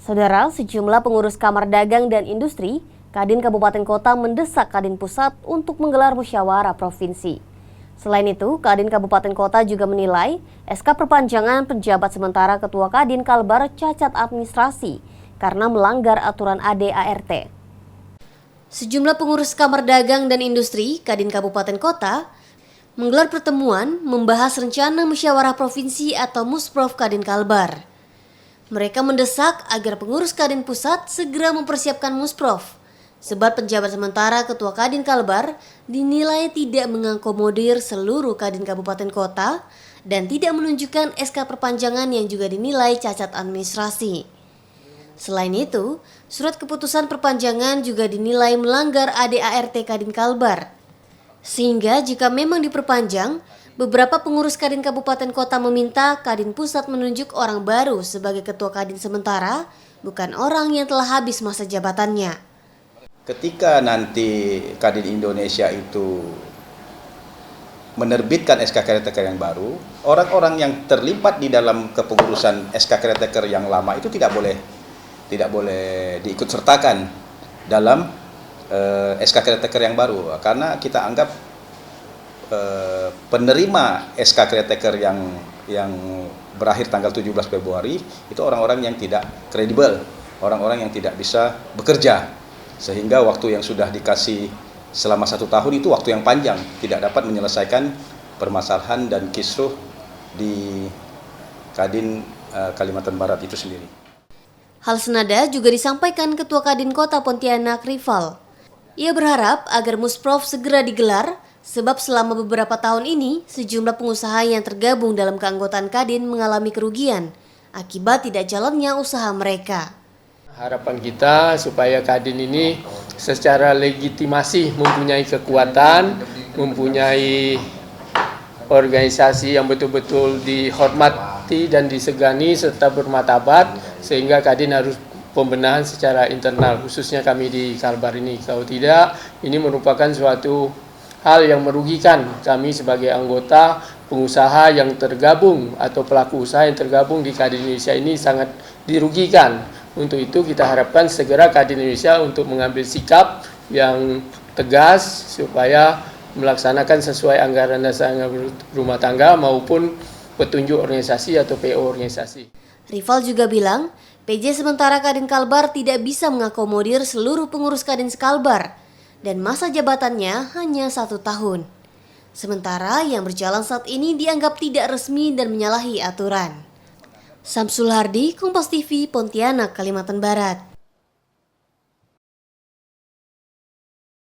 Saudara, sejumlah pengurus Kamar Dagang dan Industri, Kadin Kabupaten Kota mendesak Kadin Pusat untuk menggelar musyawarah provinsi. Selain itu, Kadin Kabupaten Kota juga menilai SK perpanjangan penjabat sementara Ketua Kadin Kalbar cacat administrasi karena melanggar aturan ADART. Sejumlah pengurus Kamar Dagang dan Industri Kadin Kabupaten Kota menggelar pertemuan membahas rencana musyawarah provinsi atau Musprov Kadin Kalbar. Mereka mendesak agar pengurus Kadin Pusat segera mempersiapkan Musprov, sebab penjabat sementara Ketua Kadin Kalbar dinilai tidak mengakomodir seluruh Kadin Kabupaten Kota dan tidak menunjukkan SK perpanjangan yang juga dinilai cacat administrasi. Selain itu, surat keputusan perpanjangan juga dinilai melanggar ADART Kadin Kalbar. Sehingga jika memang diperpanjang, beberapa pengurus Kadin Kabupaten Kota meminta Kadin Pusat menunjuk orang baru sebagai Ketua Kadin sementara, bukan orang yang telah habis masa jabatannya. Ketika nanti Kadin Indonesia itu menerbitkan SK Caretaker yang baru, orang-orang yang terlibat di dalam kepengurusan SK Caretaker yang lama itu tidak boleh diikut sertakan dalam SK Caretaker yang baru, karena kita anggap penerima SK Caretaker yang berakhir tanggal 17 Februari itu orang-orang yang tidak kredibel, orang-orang yang tidak bisa bekerja, sehingga waktu yang sudah dikasih selama 1 tahun itu waktu yang panjang, tidak dapat menyelesaikan permasalahan dan kisruh di Kadin Kalimantan Barat itu sendiri. Hal senada juga disampaikan Ketua Kadin Kota Pontianak Rival. Ia berharap agar Musprov segera digelar, sebab selama beberapa tahun ini sejumlah pengusaha yang tergabung dalam keanggotaan Kadin mengalami kerugian akibat tidak jalannya usaha mereka. Harapan kita supaya Kadin ini secara legitimasi mempunyai kekuatan, mempunyai organisasi yang betul-betul dihormati dan disegani serta bermartabat, sehingga Kadin harus pembenahan secara internal, khususnya kami di Kalbar ini. Kalau tidak, ini merupakan suatu hal yang merugikan kami sebagai anggota pengusaha yang tergabung atau pelaku usaha yang tergabung di Kadin Indonesia ini sangat dirugikan. Untuk itu kita harapkan segera Kadin Indonesia untuk mengambil sikap yang tegas supaya melaksanakan sesuai anggaran dasar rumah tangga maupun petunjuk organisasi atau PO organisasi. Rival juga bilang, PJ sementara Kadin Kalbar tidak bisa mengakomodir seluruh pengurus Kadin Kalbar dan masa jabatannya hanya 1 tahun. Sementara yang berjalan saat ini dianggap tidak resmi dan menyalahi aturan. Samsul Hardi, Kompas TV, Pontianak, Kalimantan Barat.